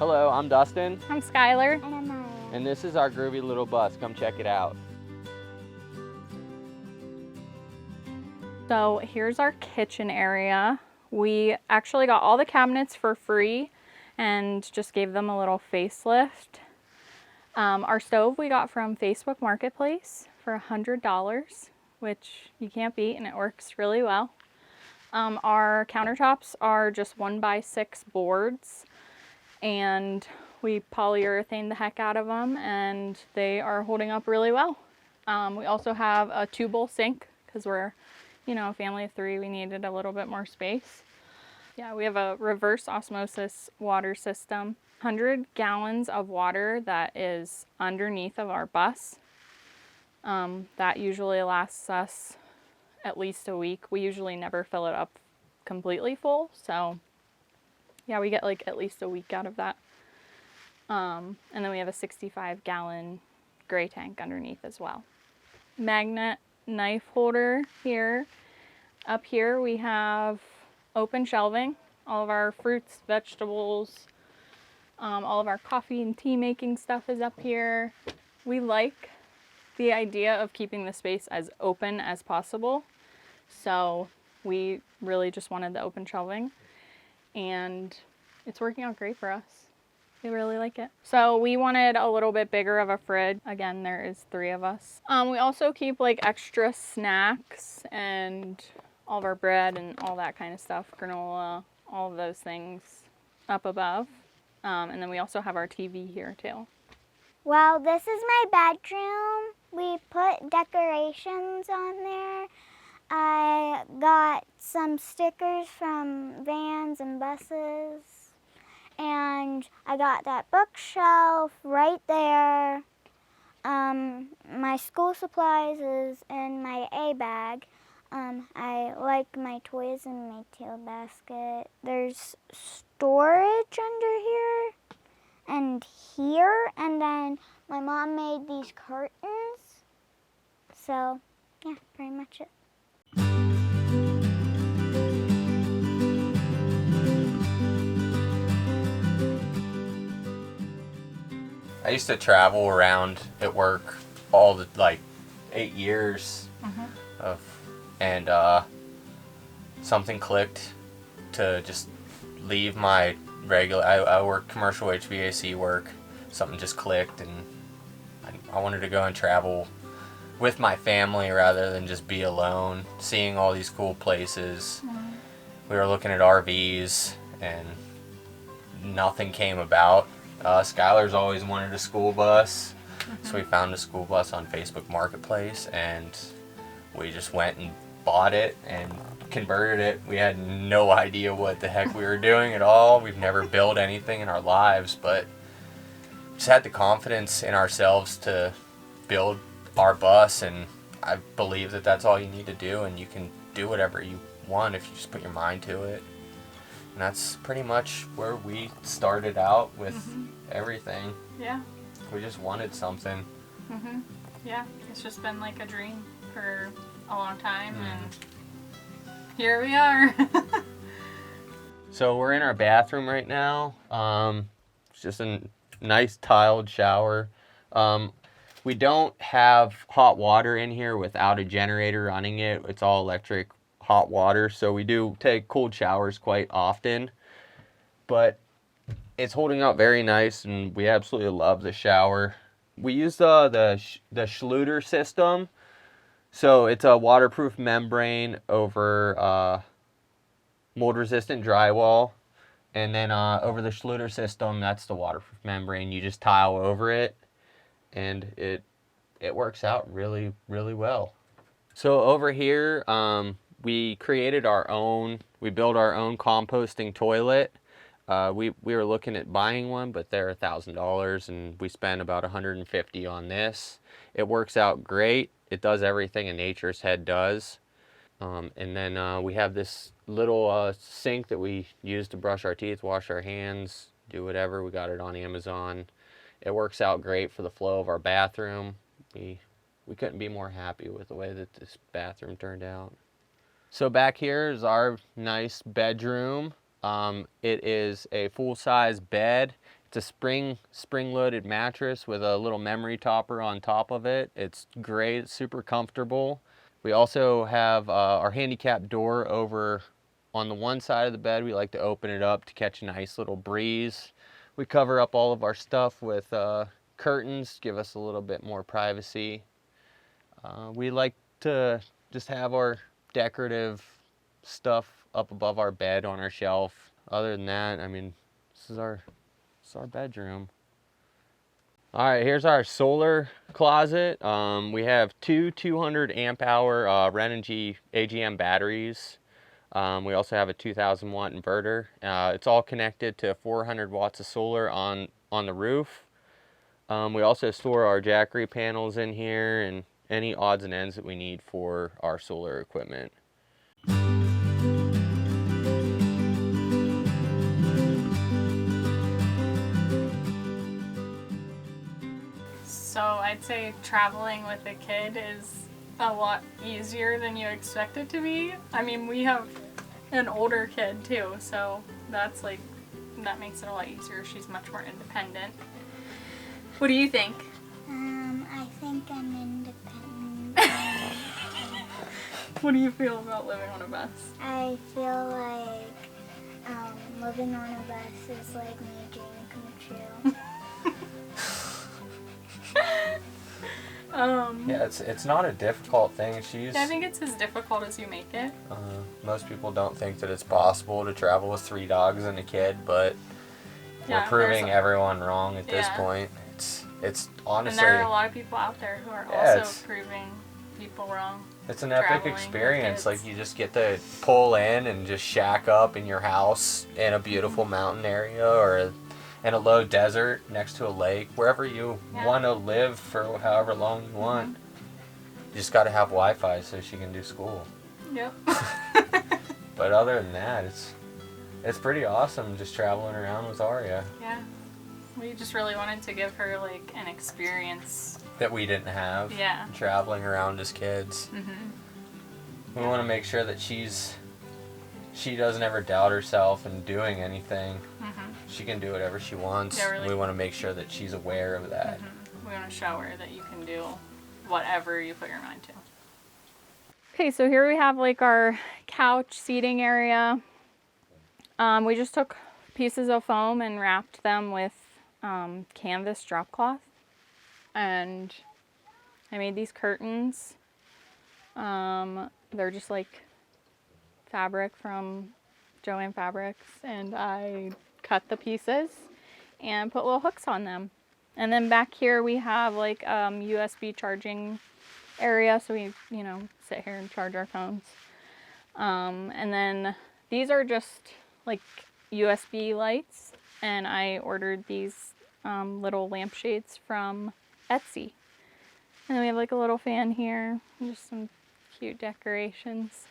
Hello, I'm Dustin. I'm Skylar. And I'm Aria. And this is our groovy little bus. Come check it out. So here's our kitchen area. We actually got all the cabinets for free and just gave them a little facelift. Our stove we got from Facebook Marketplace for $100, which you can't beat, and it works really well. Our countertops are just 1x6 boards, and we polyurethane the heck out of them, and they are holding up really well. We also have a 2-bowl sink because we're, you know, a family of 3. We needed a little bit more space. Yeah, we have a reverse osmosis water system. 100 gallons of water that is underneath of our bus. That usually lasts us at least a week. We usually never fill it up completely full, so yeah, we get like at least a week out of that. And then we have a 65-gallon gray tank underneath as well. Magnet knife holder here. Up here we have open shelving, all of our fruits, vegetables, all of our coffee and tea making stuff is up here. We like the idea of keeping the space as open as possible, so we really just wanted the open shelving, and it's working out great for us. We really like it. So we wanted a little bit bigger of a fridge. Again, there is 3 of us. We also keep like extra snacks and all of our bread and all that kind of stuff, granola, all of those things up above. And then we also have our TV here too. Well, this is my bedroom. We put decorations on there. I got some stickers from vans and buses. And I got that bookshelf right there. My school supplies is in my A bag. I like my toys in my tail basket. There's storage under here and here, and then my mom made these curtains. So, yeah, pretty much it. I used to travel around at work all the 8 years and something clicked to just leave my regular. I work commercial HVAC work. Something just clicked, and I wanted to go and travel with my family rather than just be alone. Seeing all these cool places. We were looking at RVs, and nothing came about. Skylar's always wanted a school bus, so we found a school bus on Facebook Marketplace, and we just went and bought it and converted it. We had no idea what the heck we were doing at all. We've never built anything in our lives, but just had the confidence in ourselves to build our bus, and I believe that that's all you need to do, and you can do whatever you want if you just put your mind to it. And that's pretty much where we started out with everything. Yeah. We just wanted something. Yeah, it's just been like a dream for a long time, and here we are. So we're in our bathroom right now. It's just a nice tiled shower. We don't have hot water in here without a generator running it. It's all electric hot water, so we do take cold showers quite often, but it's holding up very nice, and we absolutely love the shower. We use the Schluter system, so it's a waterproof membrane over mold resistant drywall, and then over the Schluter system, that's the waterproof membrane. You just tile over it, and it works out really, really well. So over here, we created our own, we built our own composting toilet. We were looking at buying one, but they're $1,000, and we spent about $150 on this. It works out great. It does everything a nature's head does. And then we have this little sink that we use to brush our teeth, wash our hands, do whatever. We got it on Amazon. It works out great for the flow of our bathroom. We couldn't be more happy with the way that this bathroom turned out. So back here is our nice bedroom. It is a full-size bed. It's a spring-loaded mattress with a little memory topper on top of it. It's great, it's super comfortable. We also have our handicap door over on the one side of the bed. We like to open it up to catch a nice little breeze. We cover up all of our stuff with curtains, give us a little bit more privacy. We like to just have our decorative stuff up above our bed on our shelf. Other than that, I mean, this is our bedroom. All right, here's our solar closet. We have two 200 amp hour Renogy AGM batteries. We also have a 2000 watt inverter. It's all connected to 400 watts of solar on the roof. We also store our Jackery panels in here and any odds and ends that we need for our solar equipment. So I'd say traveling with a kid is a lot easier than you expect it to be. I mean, we have an older kid too, so that makes it a lot easier. She's much more independent. What do you think? I think I'm independent. What do you feel about living on a bus? I feel like living on a bus is like my dream come true. Yeah, it's not a difficult thing. I think it's as difficult as you make it. Most people don't think that it's possible to travel with 3 dogs and a kid, but Yeah, we're proving everyone wrong at this Yeah. point. It's honestly, And there are a lot of people out there who are Yeah, also proving people wrong. it's an epic traveling with experience. kids. Like, you just get to pull in and just shack up in your house in a beautiful mountain area or in a low desert next to a lake, wherever you Yeah. want to live for however long you want. You just got to have Wi-Fi so she can do school. Yep. But other than that, it's pretty awesome just traveling around with Aria Yeah. We just really wanted to give her like an experience. that we didn't have. Yeah. Traveling around as kids. Mm-hmm. We want to make sure that she doesn't ever doubt herself in doing anything. Mm-hmm. She can do whatever she wants. Yeah, really. We want to make sure that she's aware of that. Mm-hmm. We want to show her that you can do whatever you put your mind to. Okay, so here we have like our couch seating area. We just took pieces of foam and wrapped them with canvas drop cloth. And I made these curtains. They're just like fabric from Joann Fabrics, and I cut the pieces and put little hooks on them. And then back here we have like USB charging area, so we sit here and charge our phones. And then these are just like USB lights, and I ordered these little lampshades from Etsy. And then we have like a little fan here, and just some cute decorations.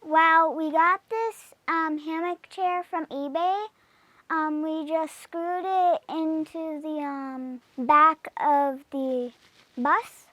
Well, we got this hammock chair from eBay. We just screwed it into the back of the bus.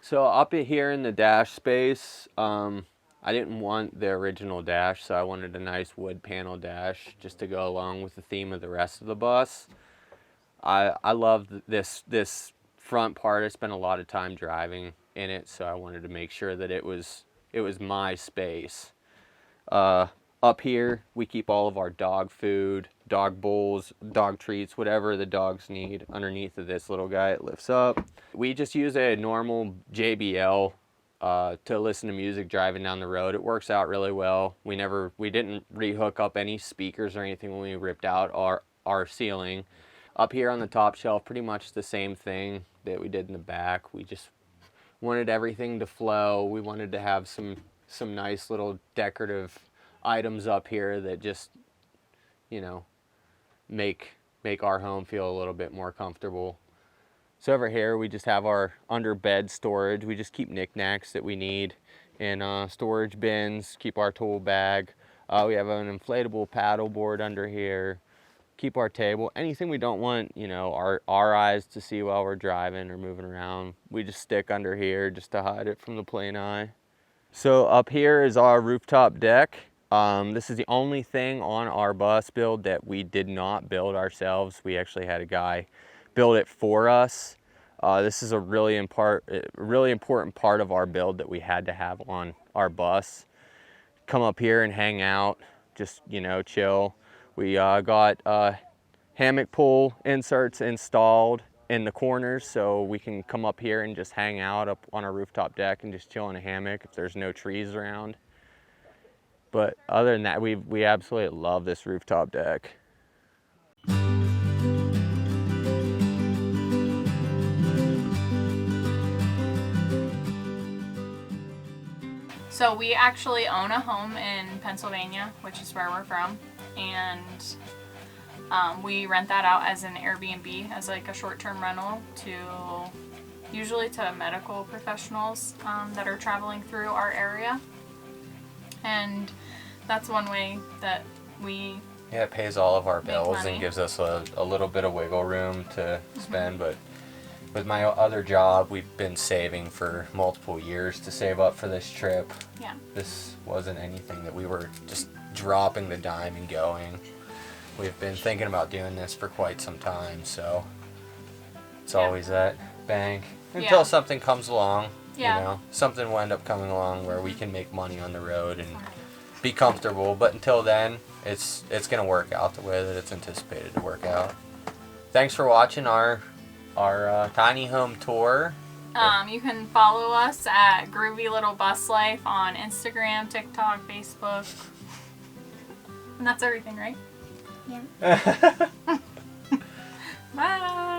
So up here in the dash space, I didn't want the original dash, so I wanted a nice wood panel dash just to go along with the theme of the rest of the bus. I love this front part. I spent a lot of time driving in it, so I wanted to make sure that it was my space. Up here, we keep all of our dog food, dog bowls, dog treats, whatever the dogs need underneath of this little guy. It lifts up. We just use a normal JBL to listen to music driving down the road. It works out really well. We didn't rehook up any speakers or anything when we ripped out our ceiling. Up here on the top shelf, pretty much the same thing that we did in the back. We just wanted everything to flow. We wanted to have some nice little decorative items up here that just, make our home feel a little bit more comfortable. So over here, we just have our under bed storage. We just keep knickknacks that we need in storage bins, keep our tool bag. We have an inflatable paddle board under here, keep our table. Anything we don't want, our eyes to see while we're driving or moving around, we just stick under here just to hide it from the plain eye. So up here is our rooftop deck. This is the only thing on our bus build that we did not build ourselves. We actually had a guy build it for us. This is a really important part of our build that we had to have on our bus. Come up here and hang out, just, you know, chill. We got hammock pole inserts installed in the corners so we can come up here and just hang out up on our rooftop deck and just chill in a hammock if there's no trees around. But other than that, we absolutely love this rooftop deck. So we actually own a home in Pennsylvania, which is where we're from, and we rent that out as an Airbnb, as like a short-term rental usually to medical professionals that are traveling through our area. And that's one way that we it pays all of our bills money. And gives us a little bit of wiggle room to spend. But with my other job, we've been saving for multiple years to save up for this trip. Yeah. This wasn't anything that we were just dropping the dime and going. We've been thinking about doing this for quite some time, so it's always that bank until something comes along. Yeah. You know, something will end up coming along where we can make money on the road and be comfortable. But until then, it's gonna work out the way that it's anticipated to work out. Thanks for watching our tiny home tour. You can follow us at Groovy Little Bus Life on Instagram, TikTok, Facebook, and that's everything, right? Yeah. Bye.